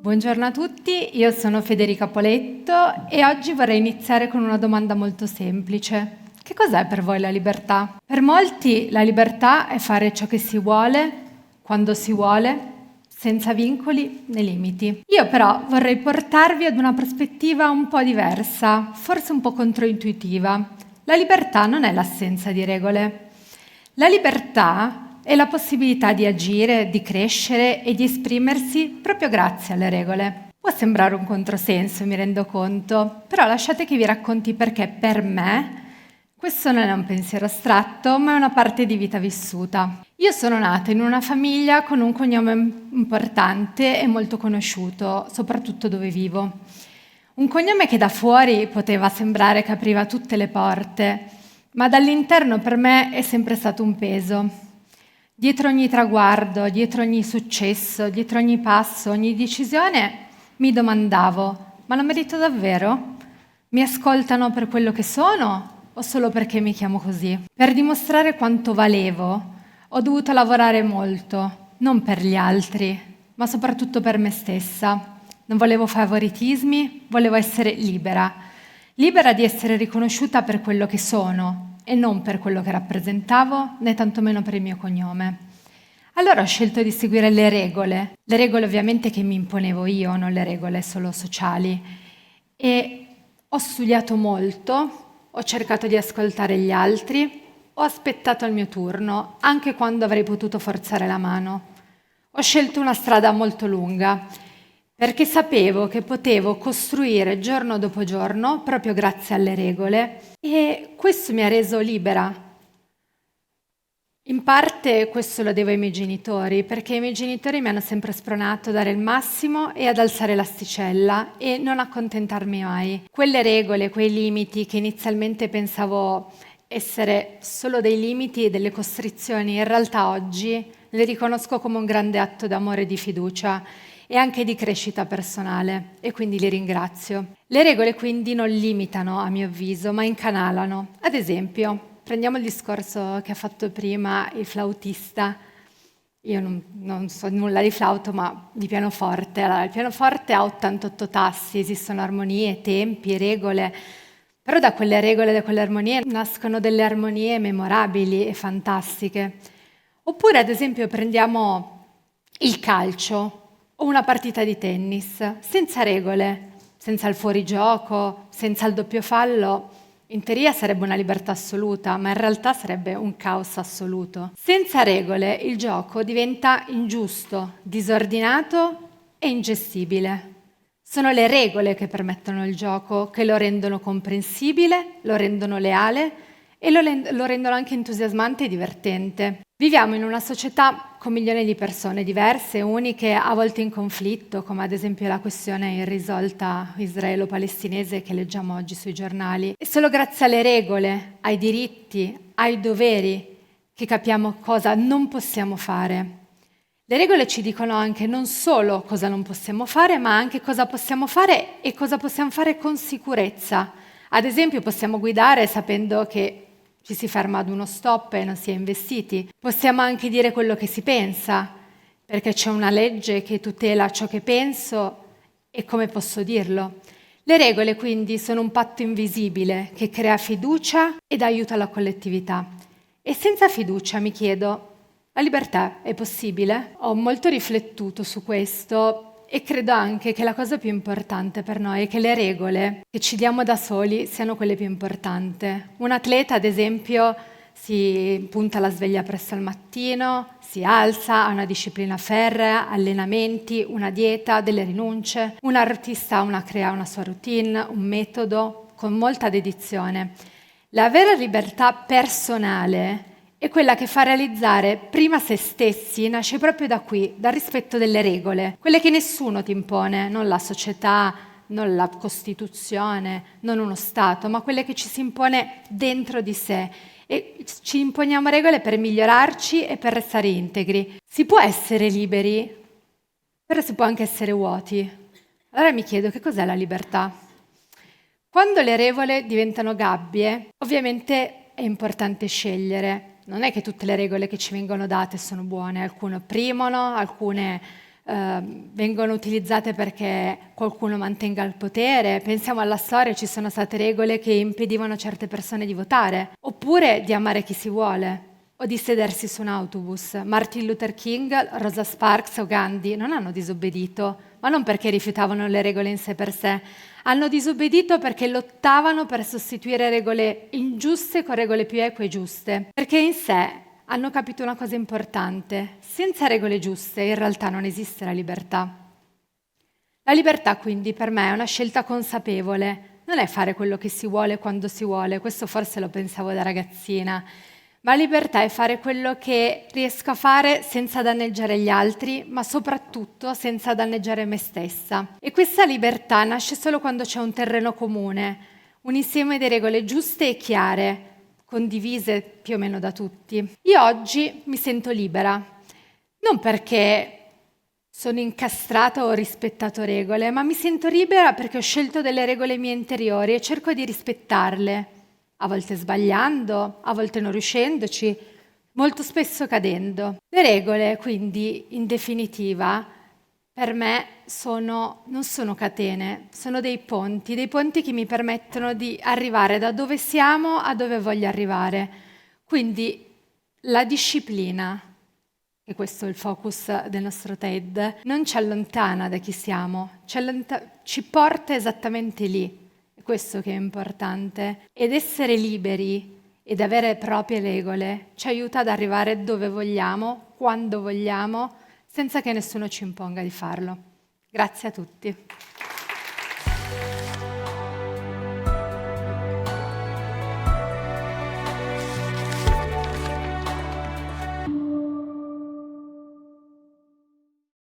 Buongiorno a tutti, io sono Federica Poletto e oggi vorrei iniziare con una domanda molto semplice. Che cos'è per voi la libertà? Per molti la libertà è fare ciò che si vuole, quando si vuole, senza vincoli né limiti. Io però vorrei portarvi ad una prospettiva un po' diversa, forse un po' controintuitiva. La libertà non è l'assenza di regole. La libertà è la possibilità di agire, di crescere e di esprimersi proprio grazie alle regole. Può sembrare un controsenso, mi rendo conto, però lasciate che vi racconti perché per me questo non è un pensiero astratto, ma è una parte di vita vissuta. Io sono nata in una famiglia con un cognome importante e molto conosciuto, soprattutto dove vivo. Un cognome che da fuori poteva sembrare che apriva tutte le porte, ma dall'interno per me è sempre stato un peso. Dietro ogni traguardo, dietro ogni successo, dietro ogni passo, ogni decisione, mi domandavo, ma lo merito davvero? Mi ascoltano per quello che sono o solo perché mi chiamo così? Per dimostrare quanto valevo, ho dovuto lavorare molto, non per gli altri, ma soprattutto per me stessa. Non volevo favoritismi, volevo essere libera. Libera di essere riconosciuta per quello che sono e non per quello che rappresentavo, né tantomeno per il mio cognome. Allora ho scelto di seguire le regole ovviamente che mi imponevo io, non le regole solo sociali. E ho studiato molto, ho cercato di ascoltare gli altri, ho aspettato il mio turno, anche quando avrei potuto forzare la mano. Ho scelto una strada molto lunga, perché sapevo che potevo costruire giorno dopo giorno, proprio grazie alle regole, e questo mi ha reso libera. In parte questo lo devo ai miei genitori, perché i miei genitori mi hanno sempre spronato a dare il massimo e ad alzare l'asticella e non accontentarmi mai. Quelle regole, quei limiti che inizialmente pensavo essere solo dei limiti e delle costrizioni, in realtà oggi le riconosco come un grande atto d'amore e di fiducia e anche di crescita personale e quindi li ringrazio. Le regole quindi non limitano, a mio avviso, ma incanalano. Ad esempio, prendiamo il discorso che ha fatto prima il flautista. Io non so nulla di flauto, ma di pianoforte. Allora, il pianoforte ha 88 tasti, esistono armonie, tempi, regole, però da quelle regole, da quelle armonie nascono delle armonie memorabili e fantastiche. Oppure, ad esempio, prendiamo il calcio o una partita di tennis, senza regole, senza il fuorigioco, senza il doppio fallo. In teoria sarebbe una libertà assoluta, ma in realtà sarebbe un caos assoluto. Senza regole il gioco diventa ingiusto, disordinato e ingestibile. Sono le regole che permettono il gioco, che lo rendono comprensibile, lo rendono leale e lo rendono anche entusiasmante e divertente. Viviamo in una società con milioni di persone diverse, uniche, a volte in conflitto, come ad esempio la questione irrisolta israelo-palestinese che leggiamo oggi sui giornali. E solo grazie alle regole, ai diritti, ai doveri che capiamo cosa non possiamo fare. Le regole ci dicono anche non solo cosa non possiamo fare, ma anche cosa possiamo fare e cosa possiamo fare con sicurezza. Ad esempio, possiamo guidare sapendo che ci si ferma ad uno stop e non si è investiti. Possiamo anche dire quello che si pensa, perché c'è una legge che tutela ciò che penso e come posso dirlo. Le regole quindi sono un patto invisibile che crea fiducia ed aiuta la collettività. E senza fiducia, mi chiedo, la libertà è possibile? Ho molto riflettuto su questo e credo anche che la cosa più importante per noi è che le regole che ci diamo da soli siano quelle più importanti. Un atleta, ad esempio, si punta la sveglia presto al mattino, si alza, ha una disciplina ferrea, allenamenti, una dieta, delle rinunce. Un artista crea una sua routine, un metodo con molta dedizione. La vera libertà personale è quella che fa realizzare prima se stessi, nasce proprio da qui, dal rispetto delle regole, quelle che nessuno ti impone, non la società, non la Costituzione, non uno Stato, ma quelle che ci si impone dentro di sé. E ci imponiamo regole per migliorarci e per restare integri. Si può essere liberi, però si può anche essere vuoti. Allora mi chiedo, che cos'è la libertà? Quando le regole diventano gabbie, ovviamente è importante scegliere. Non è che tutte le regole che ci vengono date sono buone, alcune opprimono, alcune vengono utilizzate perché qualcuno mantenga il potere. Pensiamo alla storia, ci sono state regole che impedivano a certe persone di votare, oppure di amare chi si vuole, o di sedersi su un autobus. Martin Luther King, Rosa Parks o Gandhi non hanno disobbedito, ma non perché rifiutavano le regole in sé per sé, hanno disobbedito perché lottavano per sostituire regole ingiuste con regole più eque e giuste, perché in sé hanno capito una cosa importante: senza regole giuste in realtà non esiste la libertà. La libertà quindi per me è una scelta consapevole, non è fare quello che si vuole quando si vuole, questo forse lo pensavo da ragazzina, ma libertà è fare quello che riesco a fare senza danneggiare gli altri, ma soprattutto senza danneggiare me stessa. E questa libertà nasce solo quando c'è un terreno comune, un insieme di regole giuste e chiare, condivise più o meno da tutti. Io oggi mi sento libera, non perché sono incastrata o ho rispettato regole, ma mi sento libera perché ho scelto delle regole mie interiori e cerco di rispettarle, a volte sbagliando, a volte non riuscendoci, molto spesso cadendo. Le regole, quindi, in definitiva, per me non sono catene, sono dei ponti che mi permettono di arrivare da dove siamo a dove voglio arrivare. Quindi la disciplina, e questo è il focus del nostro TED, non ci allontana da chi siamo, ci porta esattamente lì. È questo che è importante. Ed essere liberi ed avere proprie regole ci aiuta ad arrivare dove vogliamo, quando vogliamo, senza che nessuno ci imponga di farlo. Grazie a tutti.